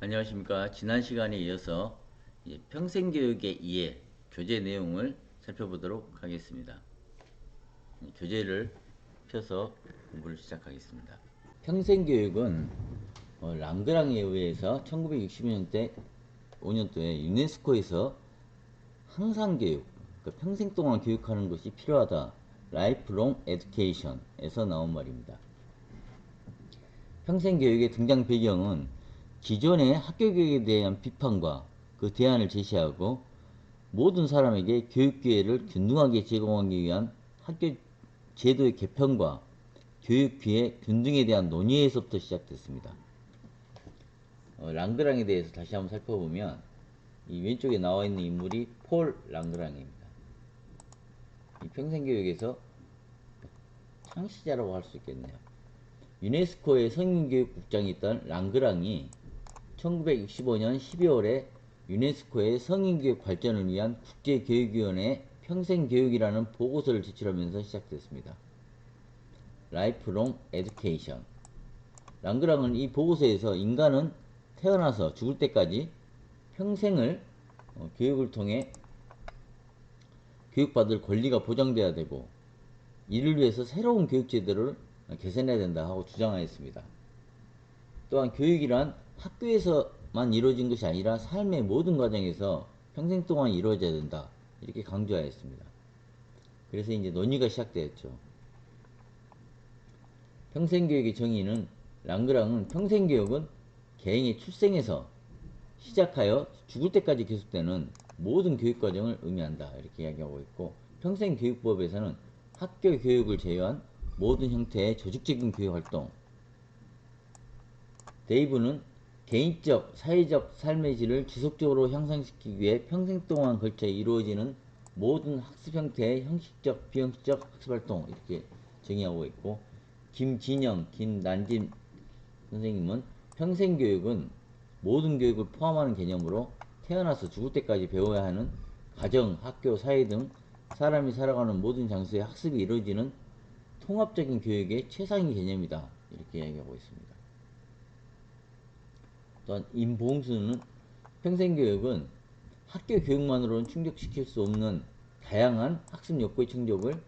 안녕하십니까. 지난 시간에 이어서 평생교육의 이해, 교재 내용을 살펴보도록 하겠습니다. 교재를 펴서 공부를 시작하겠습니다. 평생교육은 랑그랑에 의해서 1960년대 5년도에 유네스코에서 항상교육, 그러니까 평생 동안 교육하는 것이 필요하다, 라이프롱 에듀케이션에서 나온 말입니다. 평생교육의 등장 배경은 기존의 학교교육에 대한 비판과 그 대안을 제시하고 모든 사람에게 교육기회를 균등하게 제공하기 위한 학교 제도의 개편과 교육비의 균등에 대한 논의에서부터 시작됐습니다. 랑그랑에 대해서 다시 한번 살펴보면 이 왼쪽에 나와 있는 인물이 폴 랑그랑입니다. 이 평생교육에서 창시자라고 할 수 있겠네요. 유네스코의 성인교육국장이었던 랑그랑이 1965년 12월에 유네스코의 성인교육 발전을 위한 국제교육위원회 평생교육이라는 보고서를 제출하면서 시작됐습니다. 라이프롱 에듀케이션. 랑그랑은 이 보고서에서 인간은 태어나서 죽을 때까지 평생을 교육을 통해 교육받을 권리가 보장돼야 되고 이를 위해서 새로운 교육제도를 개선해야 된다 하고 주장하였습니다. 또한 교육이란 학교에서만 이루어진 것이 아니라 삶의 모든 과정에서 평생 동안 이루어져야 된다, 이렇게 강조하였습니다. 그래서 이제 논의가 시작되었죠. 평생교육의 정의는 랑그랑은 평생교육은 개인의 출생에서 시작하여 죽을 때까지 계속되는 모든 교육과정을 의미한다, 이렇게 이야기하고 있고, 평생교육법에서는 학교 교육을 제외한 모든 형태의 조직적인 교육활동, 데이브는 개인적, 사회적 삶의 질을 지속적으로 향상시키기 위해 평생 동안 걸쳐 이루어지는 모든 학습 형태의 형식적, 비형식적 학습활동, 이렇게 정의하고 있고, 김진영, 김난진 선생님은 평생교육은 모든 교육을 포함하는 개념으로 태어나서 죽을 때까지 배워야 하는 가정, 학교, 사회 등 사람이 살아가는 모든 장소에 학습이 이루어지는 통합적인 교육의 최상위 개념이다, 이렇게 이야기하고 있습니다. 또한 임봉수는 평생교육은 학교 교육만으로는 충족시킬 수 없는 다양한 학습 욕구의 충족을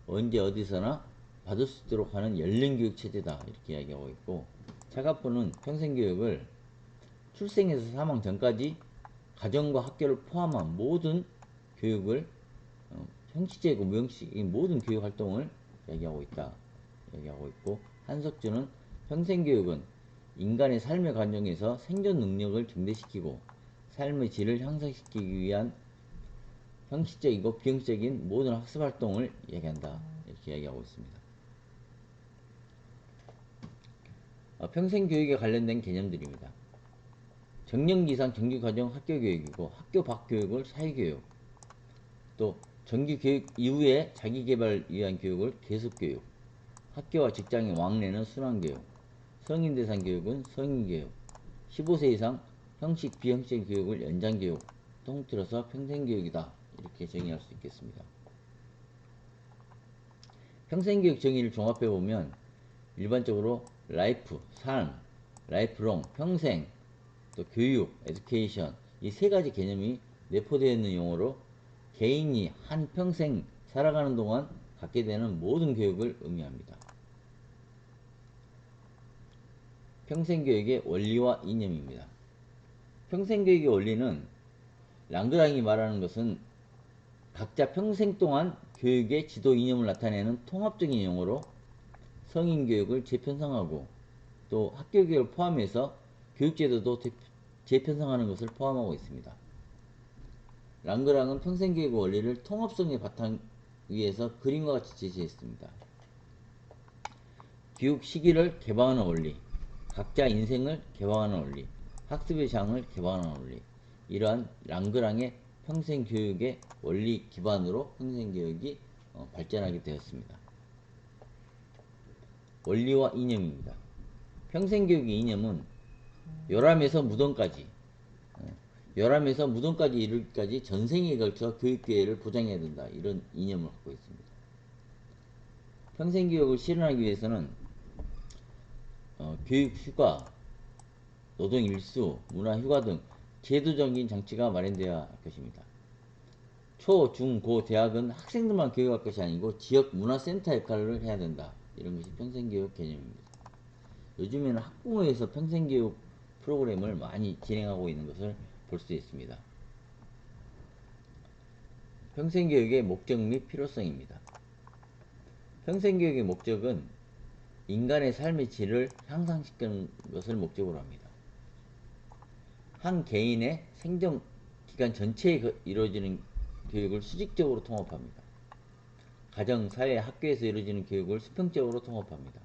언제 어디서나 받을 수 있도록 하는 연령교육 체제다, 이렇게 이야기하고 있고, 차갑부는 평생교육을 출생에서 사망 전까지 가정과 학교를 포함한 모든 교육을 형식적이고 무형식적인 모든 교육 활동을 이야기하고 있다, 이야기하고 있고, 한석주는 평생교육은 인간의 삶의 과정에서 생존 능력을 증대시키고 삶의 질을 향상시키기 위한 형식적이고 비형식적인 모든 학습 활동을 얘기한다, 이렇게 이야기하고 있습니다. 평생교육에 관련된 개념들입니다. 정년기 이상 정규과정 학교교육이고, 학교 밖 교육을 사회교육, 또 정규교육 이후에 자기개발을 위한 교육을 계속교육, 학교와 직장의 왕래는 순환교육, 성인대상 교육은 성인교육, 15세 이상 형식 비형식 교육을 연장교육, 통틀어서 평생교육이다, 이렇게 정의할 수 있겠습니다. 평생교육 정의를 종합해보면 일반적으로 라이프, 삶, 라이프롱, 평생, 또 교육, 에듀케이션, 이 세 가지 개념이 내포되어 있는 용어로 개인이 한평생 살아가는 동안 갖게 되는 모든 교육을 의미합니다. 평생교육의 원리와 이념입니다. 평생교육의 원리는 랑그랑이 말하는 것은 각자 평생 동안 교육의 지도 이념을 나타내는 통합적인 용어로 성인교육을 재편성하고 또 학교교육을 포함해서 교육제도도 재편성하는 것을 포함하고 있습니다. 랑그랑은 평생교육의 원리를 통합성의 바탕 위에서 그림과 같이 제시했습니다. 교육 시기를 개방하는 원리, 각자 인생을 개방하는 원리, 학습의 장을 개방하는 원리, 이러한 랑그랑의 평생교육의 원리 기반으로 평생교육이 발전하게 되었습니다. 원리와 이념입니다. 평생교육의 이념은 요람에서 무덤까지, 요람에서 무덤까지 이르기까지 전생에 걸쳐 교육기회를 보장해야 된다, 이런 이념을 갖고 있습니다. 평생교육을 실현하기 위해서는 교육휴가, 노동 일수, 문화 휴가 등 제도적인 장치가 마련되어야 할 것입니다. 초, 중, 고, 대학은 학생들만 교육할 것이 아니고 지역 문화센터 역할을 해야 된다. 이런 것이 평생교육 개념입니다. 요즘에는 학부모에서 평생교육 프로그램을 많이 진행하고 있는 것을 볼 수 있습니다. 평생교육의 목적 및 필요성입니다. 평생교육의 목적은 인간의 삶의 질을 향상시키는 것을 목적으로 합니다. 한 개인의 생존 기간 전체에 이루어지는 교육을 수직적으로 통합합니다. 가정, 사회, 학교에서 이루어지는 교육을 수평적으로 통합합니다.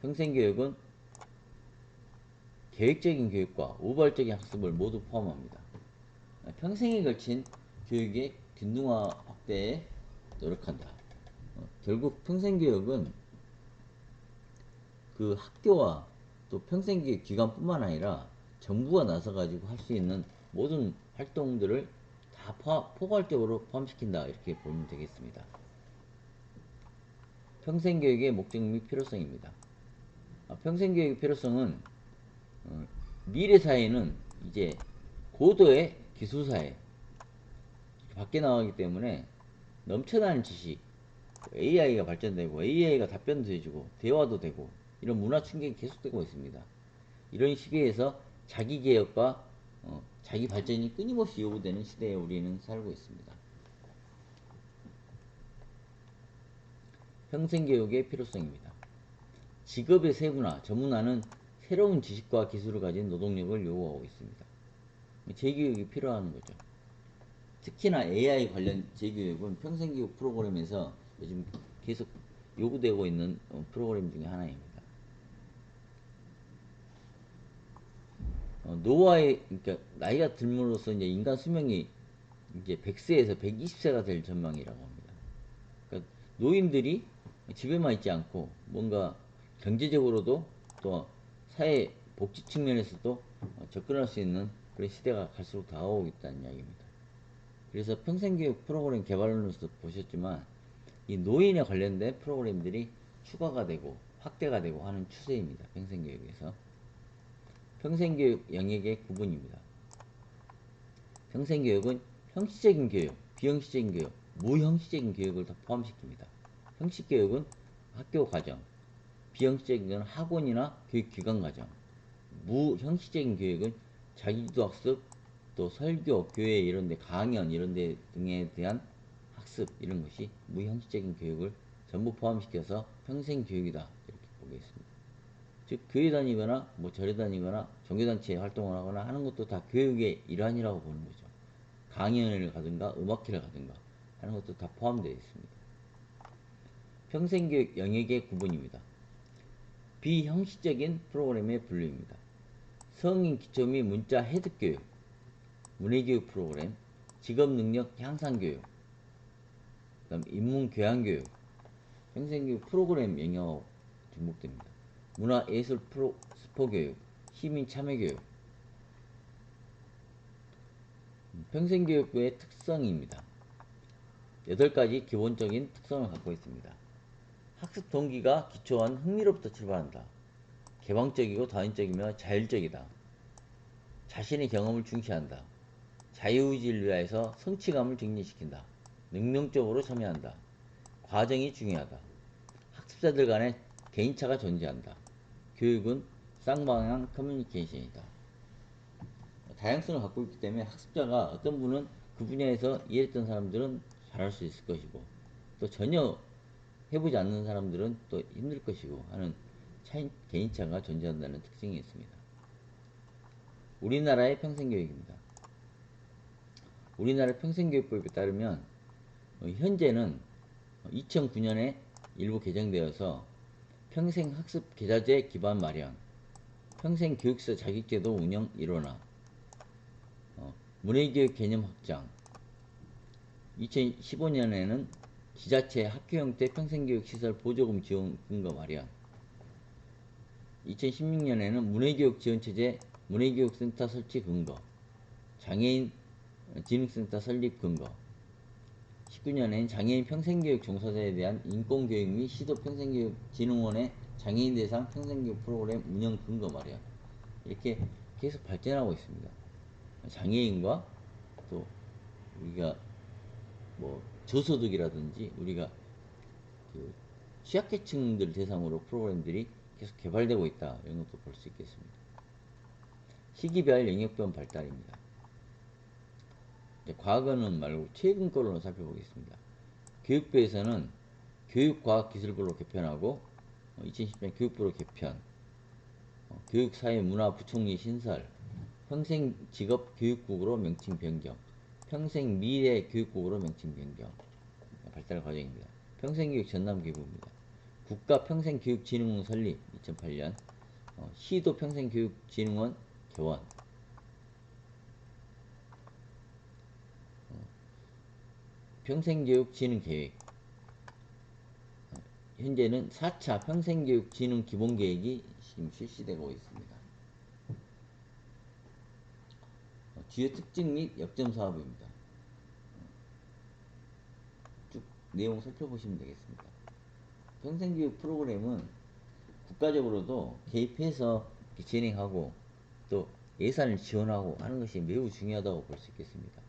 평생교육은 계획적인 교육과 우발적인 학습을 모두 포함합니다. 평생에 걸친 교육의 균등화 확대에 노력한다. 결국 평생교육은 그 학교와 또 평생교육 기관뿐만 아니라 정부가 나서가지고 할 수 있는 모든 활동들을 다 포괄적으로 포함시킨다. 이렇게 보면 되겠습니다. 평생교육의 목적 및 필요성입니다. 평생교육의 필요성은 미래 사회는 이제 고도의 기술사회 밖에 나가기 때문에 넘쳐나는 지식, AI가 발전되고 AI가 답변도 해주고 대화도 되고 이런 문화 충격이 계속되고 있습니다. 이런 시기에서 자기 개혁과 자기 발전이 끊임없이 요구되는 시대에 우리는 살고 있습니다. 평생교육의 필요성입니다. 직업의 세분화, 전문화는 새로운 지식과 기술을 가진 노동력을 요구하고 있습니다. 재교육이 필요한 거죠. 특히나 AI 관련 재교육은 평생교육 프로그램에서 요즘 계속 요구되고 있는 프로그램 중에 하나입니다. 노화의, 그러니까 나이가 들므로써 이제 인간 수명이 이제 100세에서 120세가 될 전망이라고 합니다. 그러니까 노인들이 집에만 있지 않고 뭔가 경제적으로도 또 사회 복지 측면에서도 접근할 수 있는 그런 시대가 갈수록 다가오고 있다는 이야기입니다. 그래서 평생교육 프로그램 개발론에서도 보셨지만 이 노인에 관련된 프로그램들이 추가가 되고 확대가 되고 하는 추세입니다. 평생교육에서. 평생교육 영역의 구분입니다. 평생교육은 형식적인 교육, 비형식적인 교육, 무형식적인 교육을 다 포함시킵니다. 형식교육은 학교 과정, 비형식적인 건 학원이나 교육기관 과정, 무형식적인 교육은 자기주도 학습, 또 설교, 교회 이런 데 강연 이런 데 등에 대한 학습 이런 것이 무형식적인 교육을 전부 포함시켜서 평생교육이다 이렇게 보겠습니다. 즉 교회 다니거나 뭐 절에 다니거나 종교단체에 활동을 하거나 하는 것도 다 교육의 일환이라고 보는 거죠. 강연을 가든가 음악회를 가든가 하는 것도 다 포함되어 있습니다. 평생교육 영역의 구분입니다. 비형식적인 프로그램의 분류입니다. 성인 기초 및 문자 해득교육, 문해교육 프로그램, 직업능력 향상교육, 그다음 인문교양교육, 평생교육 프로그램 영역 등록됩니다. 문화예술 스포교육, 시민참여교육, 평생교육부의 특성입니다. 8가지 기본적인 특성을 갖고 있습니다. 학습 동기가 기초한 흥미로부터 출발한다. 개방적이고 다인적이며 자율적이다. 자신의 경험을 중시한다. 자유의지를 위하여서 성취감을 증진시킨다. 능동적으로 참여한다. 과정이 중요하다. 학습자들 간의 개인차가 존재한다. 교육은 쌍방향 커뮤니케이션이다. 다양성을 갖고 있기 때문에 학습자가 어떤 분은 그 분야에서 이해했던 사람들은 잘할 수 있을 것이고 또 전혀 해보지 않는 사람들은 또 힘들 것이고 하는 개인차가 존재한다는 특징이 있습니다. 우리나라의 평생교육입니다. 우리나라 평생교육법에 따르면 현재는 2009년에 일부 개정되어서 평생학습 계좌제 기반 마련, 평생교육사 자격제도 운영 일원화, 문해교육 개념 확장, 2015년에는 지자체 학교 형태 평생교육 시설 보조금 지원 근거 마련, 2016년에는 문해교육 지원체제 문해교육센터 설치 근거, 장애인 진흥센터 설립 근거, 19년에는 장애인 평생교육 종사자에 대한 인권교육 및 시도평생교육진흥원의 장애인 대상 평생교육 프로그램 운영 근거 마련, 이렇게 계속 발전하고 있습니다. 장애인과 또 우리가 뭐 저소득이라든지 우리가 그 취약계층들 대상으로 프로그램들이 계속 개발되고 있다. 이런 것도 볼 수 있겠습니다. 시기별 영역별 발달입니다. 과거는 말고 최근 거로 살펴보겠습니다. 교육부에서는 교육과학기술부로 개편하고 2010년 교육부로 개편, 교육사회문화부총리 신설, 평생직업교육국으로 명칭 변경, 평생미래교육국으로 명칭 변경 발달 과정입니다. 평생교육 전남기구입니다. 국가평생교육진흥원 설립 2008년, 시도 평생교육진흥원 개원, 평생교육진흥계획, 현재는 4차 평생교육진흥기본계획이 지금 실시되고 있습니다. 주요 특징 및 역점 사업입니다. 쭉 내용 살펴보시면 되겠습니다. 평생교육 프로그램은 국가적으로도 개입해서 진행하고 또 예산을 지원하고 하는 것이 매우 중요하다고 볼 수 있겠습니다.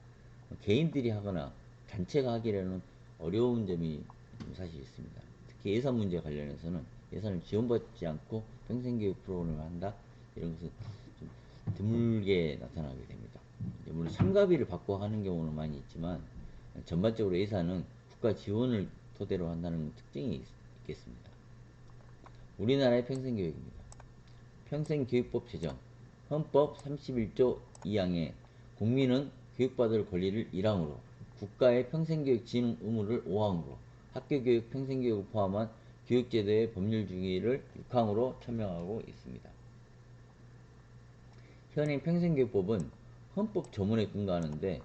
개인들이 하거나 단체가 하기에는 어려운 점이 사실 있습니다. 특히 예산 문제 관련해서는 예산을 지원받지 않고 평생교육 프로그램을 한다? 이런 것은 좀 드물게 나타나게 됩니다. 물론 참가비를 받고 하는 경우는 많이 있지만 전반적으로 예산은 국가 지원을 토대로 한다는 특징이 있겠습니다. 우리나라의 평생교육입니다. 평생교육법 제정, 헌법 31조 2항에 국민은 교육받을 권리를 1항으로, 국가의 평생교육 진흥 의무를 5항으로, 학교교육 평생교육을 포함한 교육제도의 법률 주기를 6항으로 천명하고 있습니다. 현행 평생교육법은 헌법 조문에 근거하는데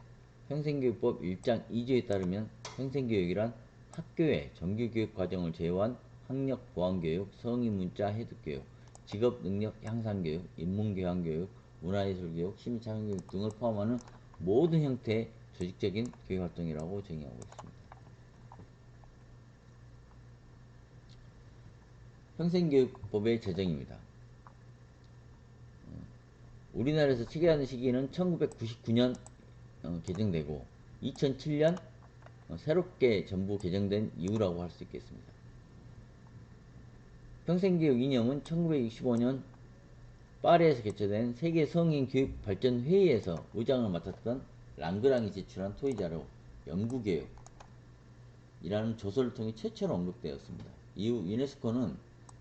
평생교육법 1장 2조에 따르면 평생교육이란 학교의 정규교육 과정을 제외한 학력 보완교육, 성인문자 해독교육, 직업능력 향상교육, 인문교양교육, 문화예술교육, 심리창의교육 등을 포함하는 모든 형태의 조직적인 교육활동이라고 정의하고 있습니다. 평생교육법의 제정입니다. 우리나라에서 체계하는 시기는 1999년 개정되고 2007년 새롭게 전부 개정된 이후라고 할 수 있겠습니다. 평생교육 이념은 1965년 파리에서 개최된 세계 성인 교육 발전 회의에서 의장을 맡았던 랑그랑이 제출한 토의자료 연구교육이라는 조서를 통해 최초로 언급되었습니다. 이후 유네스코는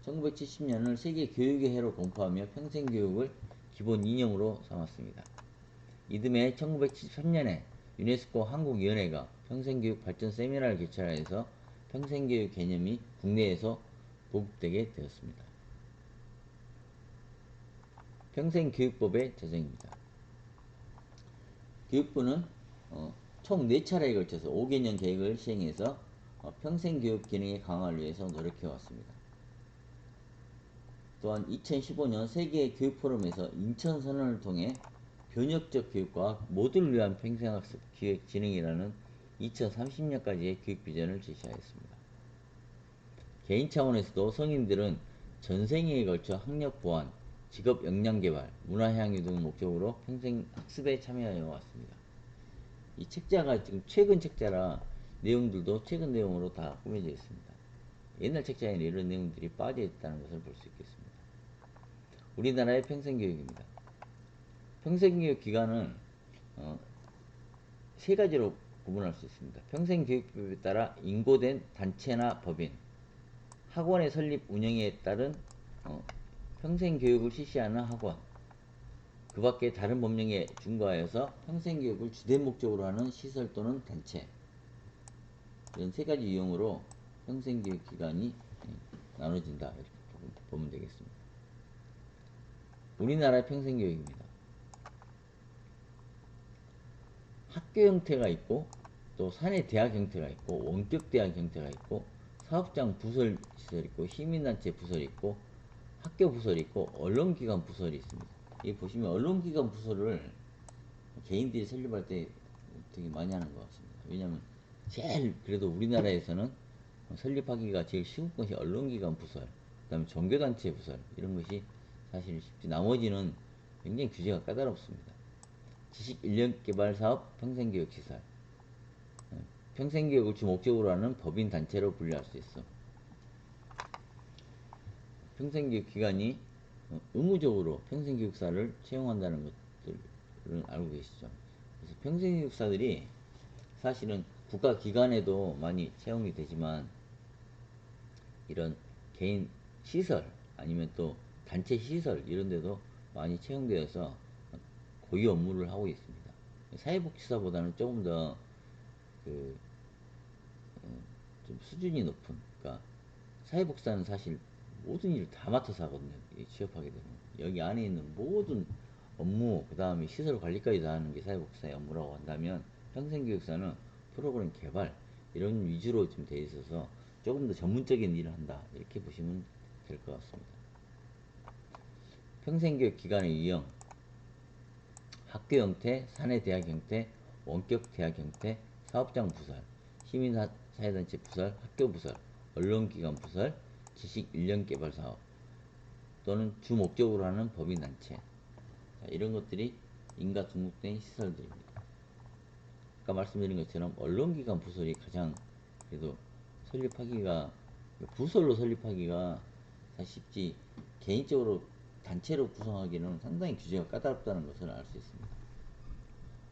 1970년을 세계 교육의 해로 공포하며 평생교육을 기본 이념으로 삼았습니다. 이듬해 1973년에 유네스코 한국위원회가 평생교육 발전 세미나를 개최하여서 평생교육 개념이 국내에서 보급되게 되었습니다. 평생교육법의 제정입니다. 교육부는 총 4차례에 걸쳐서 5개년 계획을 시행해서 평생교육 기능의 강화를 위해서 노력해왔습니다. 또한 2015년 세계교육포럼에서 인천선언을 통해 변혁적 교육과 모두를 위한 평생학습 기획 진행이라는 2030년까지의 교육 비전을 제시하였습니다. 개인 차원에서도 성인들은 전생에 걸쳐 학력 보완, 직업 역량 개발, 문화 향유 등 목적으로 평생 학습에 참여해 왔습니다. 이 책자가 지금 최근 책자라 내용들도 최근 내용으로 다 꾸며져 있습니다. 옛날 책자에는 이런 내용들이 빠져 있다는 것을 볼 수 있겠습니다. 우리나라의 평생교육입니다. 평생교육 기간은 세 가지로 구분할 수 있습니다. 평생교육법에 따라 인고된 단체나 법인, 학원의 설립 운영에 따른 평생교육을 실시하는 학원, 그 밖에 다른 법령에 준거하여서 평생교육을 주된 목적으로 하는 시설 또는 단체, 이런 세 가지 유형으로 평생교육 기간이 나눠진다, 이렇게 보면 되겠습니다. 우리나라의 평생교육입니다. 학교 형태가 있고 또 사내 대학 형태가 있고 원격 대학 형태가 있고 사업장 부설 시설이 있고 시민단체 부설이 있고 학교 부설이 있고 언론기관 부설이 있습니다. 여기 보시면 언론기관 부설을 개인들이 설립할 때 되게 많이 하는 것 같습니다. 왜냐하면 제일 그래도 우리나라에서는 설립하기가 제일 쉬운 것이 언론기관 부설, 그 다음에 종교단체 부설, 이런 것이 사실 쉽지. 나머지는 굉장히 규제가 까다롭습니다. 지식 인력 개발 사업, 평생교육 시설. 평생교육을 주 목적으로 하는 법인 단체로 분류할 수 있어. 평생교육 기관이 의무적으로 평생교육사를 채용한다는 것들을 알고 계시죠. 그래서 평생교육사들이 사실은 국가기관에도 많이 채용이 되지만 이런 개인 시설 아니면 또 단체 시설 이런 데도 많이 채용되어서 고유 업무를 하고 있습니다. 사회복지사보다는 조금 더 그, 좀 수준이 높은, 그러니까 사회복지사는 사실 모든 일을 다 맡아서 하거든요. 취업하게 되면 여기 안에 있는 모든 업무, 그 다음에 시설 관리까지 다 하는 게 사회복지사의 업무라고 한다면 평생교육사는 프로그램 개발 이런 위주로 좀 돼 있어서 조금 더 전문적인 일을 한다 이렇게 보시면 될 것 같습니다. 평생교육 기관의 유형, 학교 형태, 사내 대학 형태, 원격 대학 형태, 사업장 부설, 시민사회단체 부설, 학교 부설, 언론기관 부설, 지식인력개발사업 또는 주 목적으로 하는 법인단체, 이런 것들이 인가 등록된 시설들입니다. 아까 말씀드린 것처럼 언론기관 부설이 가장 그래도 설립하기가, 부설로 설립하기가 사실 쉽지, 개인적으로 단체로 구성하기는 상당히 규제가 까다롭다는 것을 알 수 있습니다.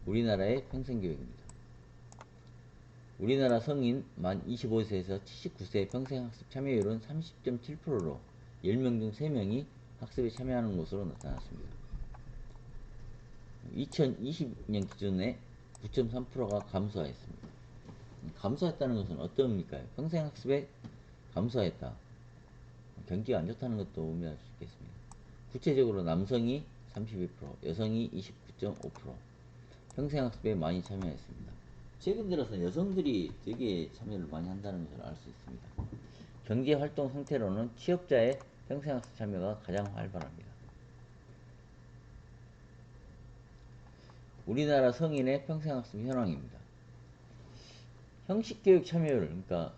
우리나라의 평생교육입니다. 우리나라 성인 만 25세에서 79세 평생학습 참여율은 30.7%로 10명 중 3명이 학습에 참여하는 것으로 나타났습니다. 2020년 기준에 9.3%가 감소하였습니다. 감소했다는 것은 어떤 의미일까요? 평생학습에 감소했다. 경기가 안 좋다는 것도 의미할 수 있겠습니다. 구체적으로 남성이 32%, 여성이 29.5%, 평생학습에 많이 참여했습니다. 최근 들어서 여성들이 되게 참여를 많이 한다는 것을 알 수 있습니다. 경제활동 상태로는 취업자의 평생학습 참여가 가장 활발합니다. 우리나라 성인의 평생학습 현황입니다. 형식교육 참여율, 그러니까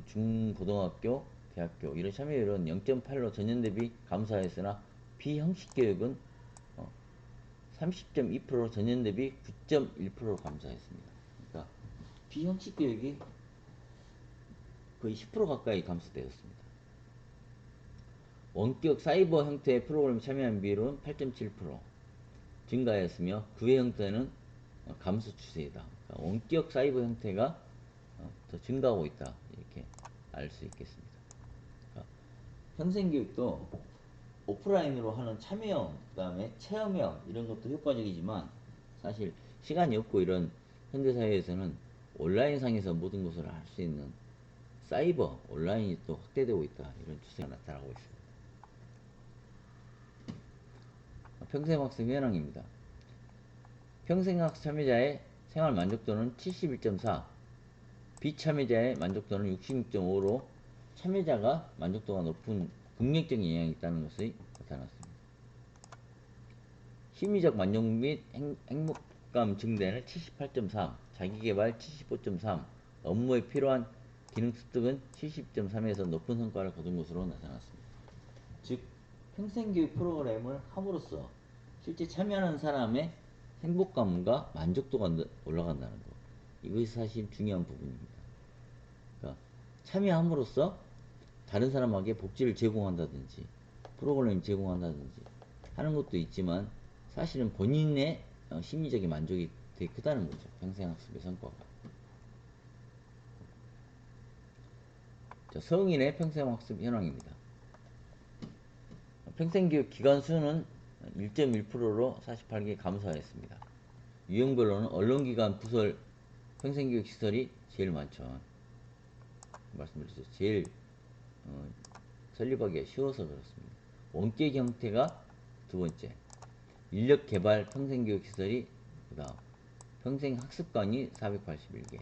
중고등학교, 대학교 이런 참여율은 0.8로 전년 대비 감소하였으나 비형식교육은 30.2%로 전년 대비 9.1%로 감소했습니다. 그러니까 비형식교육이 거의 10% 가까이 감소되었습니다. 원격 사이버 형태의 프로그램 참여한 비율은 8.7% 증가하였으며 그 외 형태는 감소 추세이다. 그러니까 원격 사이버 형태가 더 증가하고 있다 이렇게 알 수 있겠습니다. 그러니까 평생교육도 오프라인으로 하는 참여형, 그 다음에 체험형 이런 것도 효과적이지만 사실 시간이 없고 이런 현대사회에서는 온라인상에서 모든 것을 할 수 있는 사이버 온라인이 또 확대되고 있다 이런 추세가 나타나고 있습니다. 평생학습 현황입니다. 평생학습 참여자의 생활 만족도는 71.4, 비참여자의 만족도는 66.5로 참여자가 만족도가 높은 긍정적인 영향이 있다는 것이 나타났습니다. 심리적 만족 및 행복감 증대는 78.3, 자기개발 75.3, 업무에 필요한 기능 습득은 70.3에서 높은 성과를 거둔 것으로 나타났습니다. 즉, 평생교육 프로그램을 함으로써 실제 참여하는 사람의 행복감과 만족도가 올라간다는 것. 이것이 사실 중요한 부분입니다. 그러니까 참여함으로써 다른 사람에게 복지를 제공한다든지 프로그램을 제공한다든지 하는 것도 있지만 사실은 본인의 심리적인 만족이 되게 크다는 거죠. 평생학습의 성과가. 자, 성인의 평생학습 현황입니다. 평생교육 기관 수는 1.1%로 48개 감소하였습니다. 유형별로는 언론기관 부설 평생교육 시설이 제일 많죠. 말씀드렸죠. 제일 설립하기가 쉬워서 그렇습니다. 원격 형태가 두 번째, 인력개발 평생교육 시설이 그 다음, 평생학습관이 481개,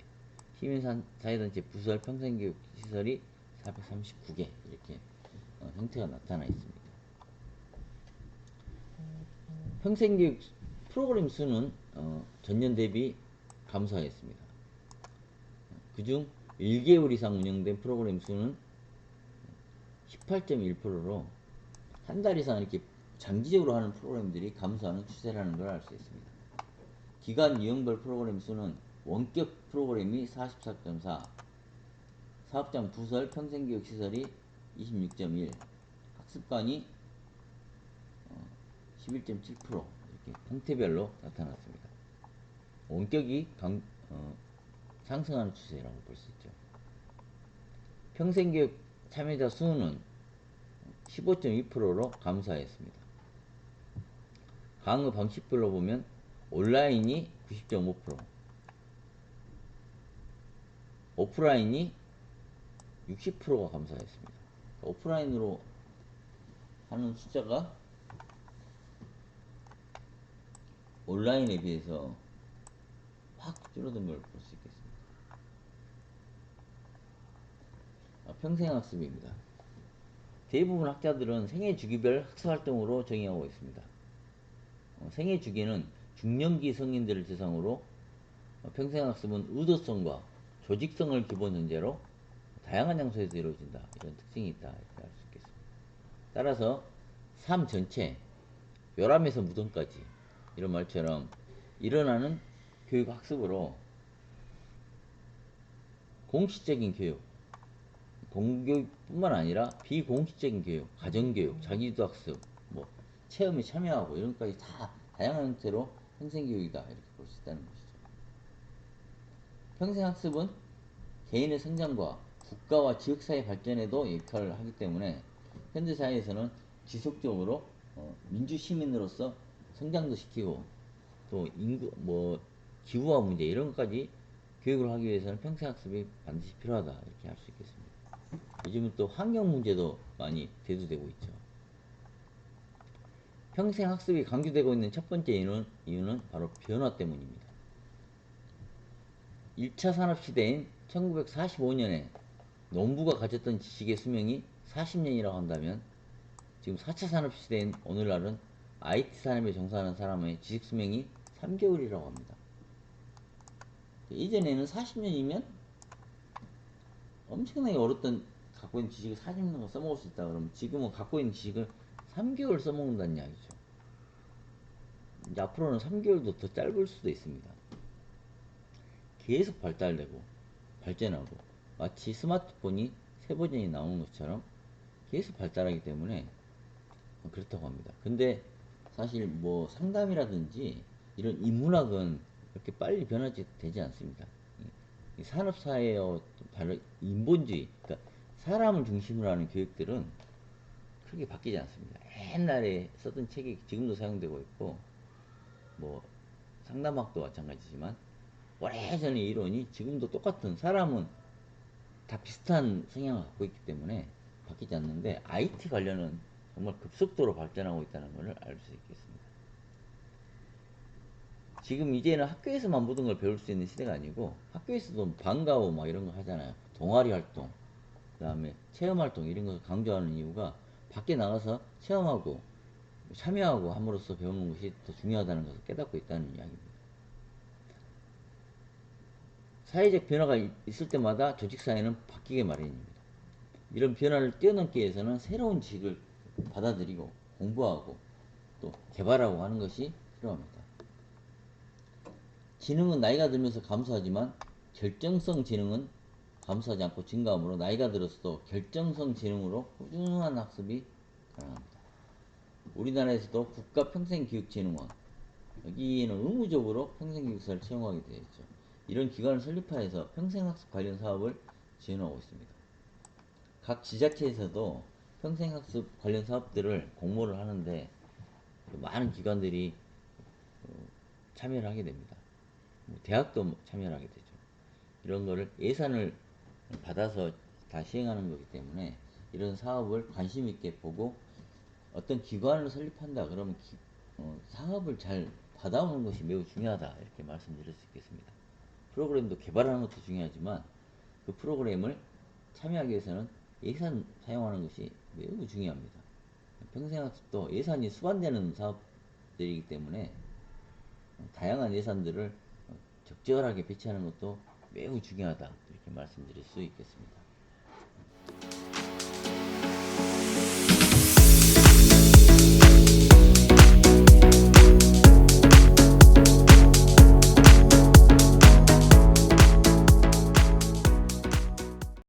시민사회단체 부설 평생교육 시설이 439개 이렇게 형태가 나타나 있습니다. 평생교육 프로그램 수는 전년 대비 감소하였습니다. 그중 1개월 이상 운영된 프로그램 수는 18.1%로 한 달 이상 이렇게 장기적으로 하는 프로그램들이 감소하는 추세라는 걸 알 수 있습니다. 기간 유형별 프로그램 수는 원격 프로그램이 44.4, 사업장 부설 평생교육 시설이 26.1, 학습관이 11.7% 이렇게 형태별로 나타났습니다. 원격이 상승하는 추세라고 볼 수 있죠. 평생교육 참여자 수는 15.2%로 감소하였습니다. 강의 방식별로 보면 온라인이 90.5%, 오프라인이 60%가 감소하였습니다. 오프라인으로 하는 숫자가 온라인에 비해서 확 줄어든 걸 볼 수 있겠습니다. 평생학습입니다. 대부분 학자들은 생애 주기별 학습활동으로 정의하고 있습니다. 생애 주기는 중년기 성인들을 대상으로 평생학습은 의도성과 조직성을 기본 전제로 다양한 장소에서 이루어진다. 이런 특징이 있다. 이렇게 알 수 있겠습니다. 따라서 삶 전체, 요람에서 무덤까지 이런 말처럼 일어나는 교육 학습으로 공식적인 교육, 공교육뿐만 아니라 비공식적인 교육, 가정교육, 자기주도 학습, 뭐 체험에 참여하고 이런 것까지 다 다양한 형태로 평생교육이다 이렇게 볼 수 있다는 것이죠. 평생학습은 개인의 성장과 국가와 지역사회 발전에도 역할을 하기 때문에 현대사회에서는 지속적으로 민주시민으로서 성장도 시키고 또 인구, 기후화 문제 이런 것까지 교육을 하기 위해서는 평생학습이 반드시 필요하다 이렇게 할 수 있겠습니다. 요즘은 또 환경 문제도 많이 대두되고 있죠. 평생학습이 강조되고 있는 첫 번째 이유는 바로 변화 때문입니다. 1차 산업시대인 1945년에 농부가 가졌던 지식의 수명이 40년이라고 한다면 지금 4차 산업시대인 오늘날은 IT 산업에 종사하는 사람의 지식 수명이 3개월이라고 합니다. 이전에는 40년이면 엄청나게 어렸던 갖고 있는 지식을 40년 써먹을 수 있다 그러면 지금은 갖고 있는 지식을 3개월 써먹는다는 이야기죠. 이제 앞으로는 3개월도 더 짧을 수도 있습니다. 계속 발달되고 발전하고 마치 스마트폰이 새 버전이 나오는 것처럼 계속 발달하기 때문에 그렇다고 합니다. 근데 사실 뭐 상담이라든지 이런 인문학은 그렇게 빨리 변하지 되지 않습니다. 이 산업사회와 다른 인본주의, 그러니까 사람을 중심으로 하는 교육들은 크게 바뀌지 않습니다. 옛날에 썼던 책이 지금도 사용되고 있고, 뭐 상담학도 마찬가지지만 오래전의 이론이 지금도 똑같은 사람은 다 비슷한 성향을 갖고 있기 때문에 바뀌지 않는데 IT 관련은 정말 급속도로 발전하고 있다는 것을 알 수 있겠습니다. 지금 이제는 학교에서만 모든 걸 배울 수 있는 시대가 아니고 학교에서도 방과후 막 이런 거 하잖아요. 동아리 활동, 그 다음에 체험 활동 이런 걸 강조하는 이유가 밖에 나가서 체험하고 참여하고 함으로써 배우는 것이 더 중요하다는 것을 깨닫고 있다는 이야기입니다. 사회적 변화가 있을 때마다 조직사회는 바뀌게 마련입니다. 이런 변화를 뛰어넘기 위해서는 새로운 지식을 받아들이고 공부하고 또 개발하고 하는 것이 필요합니다. 지능은 나이가 들면서 감소하지만 결정성 지능은 감소하지 않고 증가하므로 나이가 들어서도 결정성 지능으로 꾸준한 학습이 가능합니다. 우리나라에서도 국가평생교육진흥원 여기는 의무적으로 평생교육사를 채용하게 되어 있죠. 이런 기관을 설립하여서 평생학습 관련 사업을 지원하고 있습니다. 각 지자체에서도 평생학습 관련 사업들을 공모를 하는데 많은 기관들이 참여를 하게 됩니다. 대학도 참여를 하게 되죠. 이런 거를 예산을 받아서 다 시행하는 거기 때문에 이런 사업을 관심 있게 보고 어떤 기관을 설립한다 그러면 사업을 잘 받아오는 것이 매우 중요하다 이렇게 말씀드릴 수 있겠습니다. 프로그램도 개발하는 것도 중요하지만 그 프로그램을 참여하기 위해서는 예산 사용하는 것이 매우 중요합니다. 평생학습도 예산이 수반되는 사업들이기 때문에 다양한 예산들을 적절하게 배치하는 것도 매우 중요하다 이렇게 말씀드릴 수 있겠습니다.